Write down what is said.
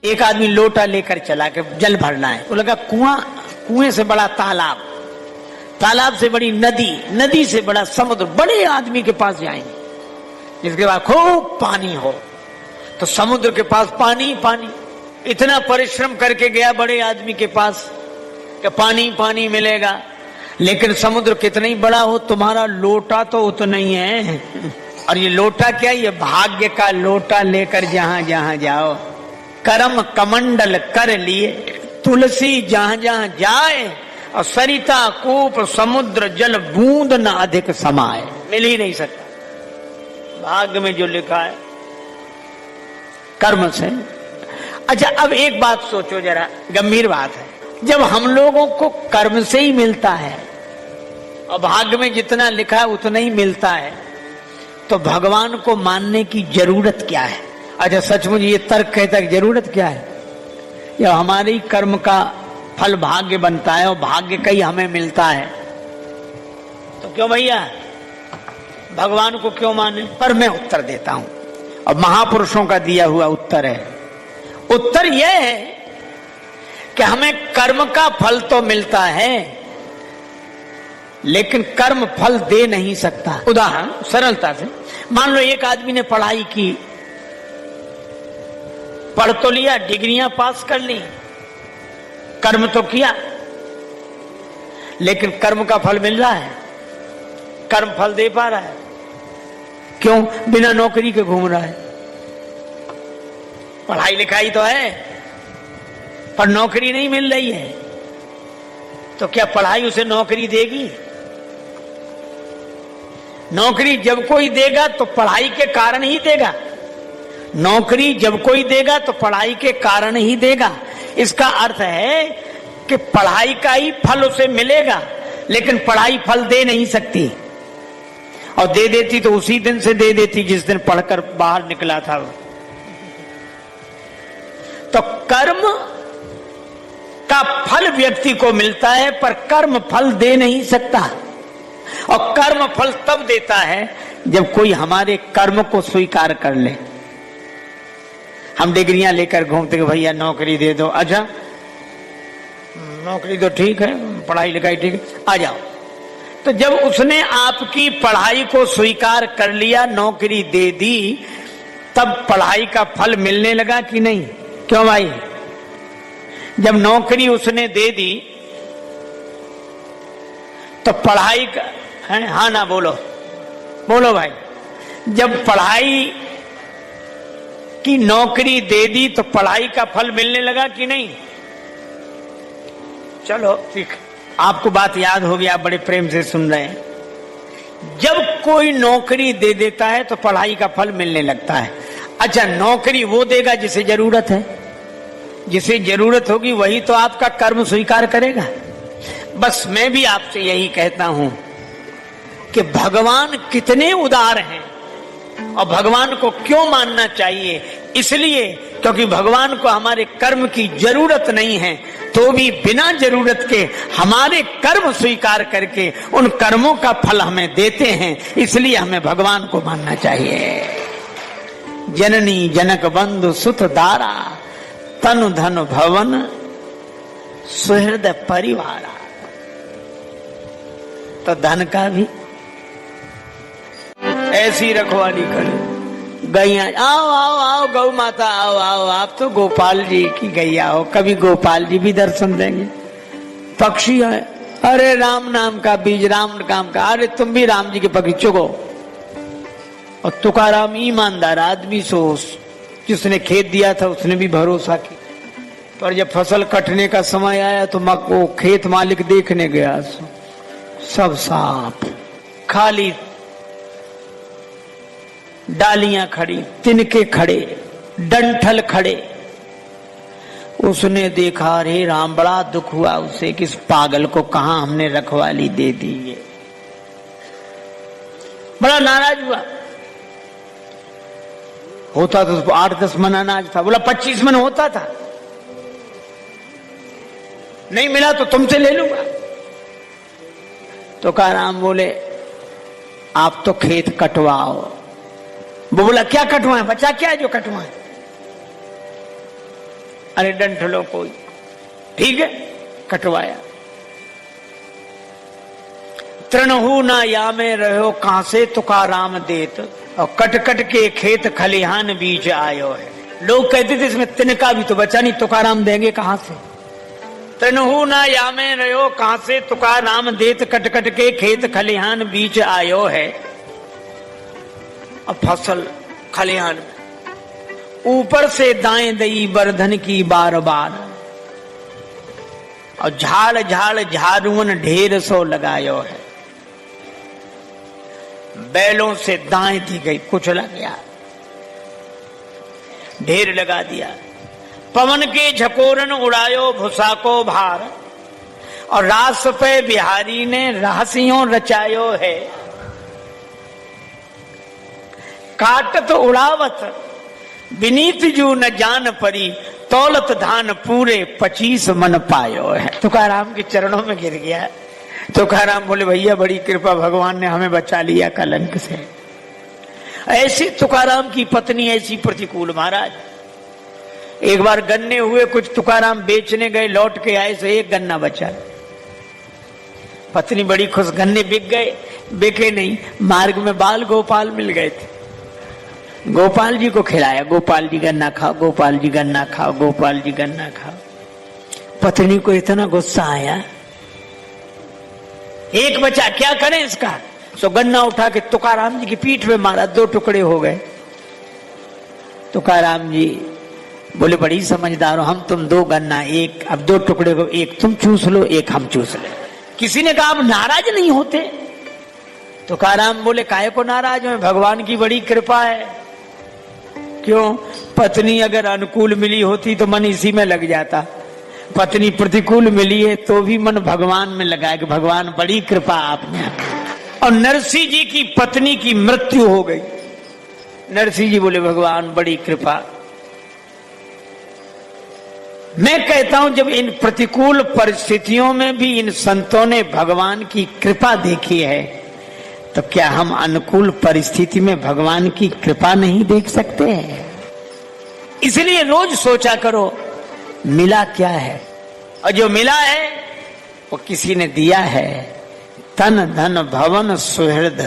एक आदमी लोटा लेकर चला के जल भरना है, वो लगा कुआं, कुएं से बड़ा तालाब, तालाब से बड़ी नदी, नदी से बड़ा समुद्र, बड़े आदमी के पास जाएंगे जिसके पास खूब पानी हो। तो समुद्र के पास पानी पानी, इतना परिश्रम करके गया बड़े आदमी के पास कि पानी पानी मिलेगा, लेकिन समुद्र कितना ही बड़ा हो तुम्हारा लोटा तो उतना ही है। और ये लोटा क्या, ये भाग्य का लोटा लेकर जहां जहां जाओ, करम कमंडल कर लिए तुलसी जहां जहां जाए, और सरिता कूप समुद्र जल बूंद न अधिक समाए, मिल ही नहीं सकता। भाग्य में जो लिखा है कर्म से। अच्छा अब एक बात सोचो जरा, गंभीर बात है, जब हम लोगों को कर्म से ही मिलता है और भाग्य में जितना लिखा है उतना ही मिलता है, तो भगवान को मानने की जरूरत क्या है? अच्छा सचमुच ये तर्क कहता है जरूरत क्या है? या हमारे कर्म का फल भाग्य बनता है और भाग्य का ही हमें मिलता है, तो क्यों भैया भगवान को क्यों माने? पर मैं उत्तर देता हूं, और महापुरुषों का दिया हुआ उत्तर है। उत्तर यह है कि हमें कर्म का फल तो मिलता है, लेकिन कर्म फल दे नहीं सकता। उदाहरण सरलता से मान लो एक आदमी ने पढ़ाई की, पढ़ तो लिया, डिग्रियां पास कर ली, कर्म तो किया, लेकिन कर्म का फल मिल रहा है, कर्म फल दे पा रहा है? क्यों? बिना नौकरी के घूम रहा है। पढ़ाई लिखाई तो है पर नौकरी नहीं मिल रही है, तो क्या पढ़ाई उसे नौकरी देगी? नौकरी जब कोई देगा तो पढ़ाई के कारण ही देगा, नौकरी जब कोई देगा तो पढ़ाई के कारण ही देगा। इसका अर्थ है कि पढ़ाई का ही फल उसे मिलेगा, लेकिन पढ़ाई फल दे नहीं सकती, और दे देती तो उसी दिन से दे देती जिस दिन पढ़कर बाहर निकला था। तो कर्म का फल व्यक्ति को मिलता है, पर कर्म फल दे नहीं सकता, और कर्म फल तब देता है जब कोई हमारे कर्म को स्वीकार कर ले। हम डिग्रियां लेकर घूमते कि भैया नौकरी दे दो, अच्छा नौकरी तो ठीक है, पढ़ाई लिखाई ठीक है, आ जाओ। तो जब उसने आपकी पढ़ाई को स्वीकार कर लिया, नौकरी दे दी, तब पढ़ाई का फल मिलने लगा कि नहीं? क्यों भाई? जब नौकरी उसने दे दी तो पढ़ाई का है, हाँ ना बोलो, बोलो भाई। जब पढ़ाई की नौकरी दे दी तो पढ़ाई का फल मिलने लगा कि नहीं? चलो ठीक, आपको बात याद हो गई, आप बड़े प्रेम से सुन रहे हैं। जब कोई नौकरी दे देता है तो पढ़ाई का फल मिलने लगता है। अच्छा नौकरी वो देगा जिसे जरूरत है, जिसे जरूरत होगी वही तो आपका कर्म स्वीकार करेगा। बस मैं भी आपसे यही कहता हूं कि भगवान कितने उदार हैं, और भगवान को क्यों मानना चाहिए? इसलिए क्योंकि भगवान को हमारे कर्म की जरूरत नहीं है, तो भी बिना जरूरत के हमारे कर्म स्वीकार करके उन कर्मों का फल हमें देते हैं, इसलिए हमें भगवान को मानना चाहिए। जननी जनक बंधु सुत दारा, तनु धन भवन सुहृद परिवारा। तो धन का भी ऐसी रखवाली करे। गैया आओ आओ आओ, गौ माता आओ आओ, आप तो गोपाल जी की गैया हो, कभी गोपाल जी भी दर्शन देंगे। पक्षी है, अरे राम नाम का बीज, राम नाम का, अरे तुम भी राम जी के पक्षी चुगो। और तुकाराम ईमानदार आदमी सो, जिसने खेत दिया था उसने भी भरोसा किया, पर जब फसल कटने का समय आया तो वो खेत मालिक देखने गया, सब साफ, खाली डालियां खड़ी, तिनके खड़े, डंठल खड़े। उसने देखा, रे राम, बड़ा दुख हुआ उसे कि इस पागल को कहां हमने रखवाली दे दी है। बड़ा नाराज हुआ। होता तो 8-10 मन अनाज था, बोला 25 मन होता था, नहीं मिला तो तुमसे ले लूंगा। तो कहा राम बोले आप तो खेत कटवाओ। वो बोला क्या कटवाएं बच्चा, क्या है जो कटवाएं? अरे डंठ लो कोई, ठीक है, कटवाया। तृणहु ना या में रहो कहां से तुकाराम देत, और कट कट के खेत खलिहान बीज आयो है। लोग कहते थे इसमें तिनका भी तो बचा नहीं, तुकाराम देंगे कहां से। तृणहु ना या में रहो कहां से तुकाराम देत, कट कट के खेत खलिहान बीज आयो है। अब फसल खलिहान में, ऊपर से दाएं दई बरधन की बार बार, और झाड़ झाड़ झाड़ुअन ढेर सो लगायो है। बैलों से दाएं दी गई, कुचला गया, ढेर लगा दिया। पवन के झकोरन उड़ायो भूसा को भार, और रास पे बिहारी ने रहस्यों रचायो है। काटत उड़ावत विनीत जू न जान परी, तौलत धान पूरे 25 मन पायो है। तुकाराम के चरणों में गिर गया। तुकाराम बोले भैया बड़ी कृपा, भगवान ने हमें बचा लिया कलंक से। ऐसी तुकाराम की पत्नी ऐसी प्रतिकूल। महाराज एक बार गन्ने हुए, कुछ तुकाराम बेचने गए, लौट के आए, से एक गन्ना बचा। पत्नी बड़ी खुश, गन्ने बिक गए, बिके नहीं, मार्ग में बाल गोपाल मिल गए थे। गोपाल जी को खिलाया, गोपाल जी गन्ना खाओ, गोपाल जी गन्ना खाओ, गोपाल जी गन्ना खाओ। पत्नी को इतना गुस्सा आया, एक बचा, क्या करें इसका। सो गन्ना उठा के तुकाराम जी की पीठ में मारा, 2 टुकड़े हो गए। तुकाराम जी बोले बड़ी समझदार हो, हम तुम 2 गन्ना, एक अब 2 टुकड़े को, एक तुम चूस लो, एक हम चूस ले। किसी ने कहा आप नाराज नहीं होते। तुकाराम बोले काहे को नाराज हो, भगवान की बड़ी कृपा है। क्यों, पत्नी अगर अनुकूल मिली होती तो मन इसी में लग जाता, पत्नी प्रतिकूल मिली है तो भी मन भगवान में लगा कि भगवान बड़ी कृपा आपने। और नरसिंह जी की पत्नी की मृत्यु हो गई। नरसिंह जी बोले भगवान बड़ी कृपा। मैं कहता हूं जब इन प्रतिकूल परिस्थितियों में भी इन संतों ने भगवान की कृपा देखी है, तो क्या हम अनुकूल परिस्थिति में भगवान की कृपा नहीं देख सकते हैं। इसलिए रोज सोचा करो मिला क्या है, और जो मिला है वो किसी ने दिया है। तन धन भवन सुहृद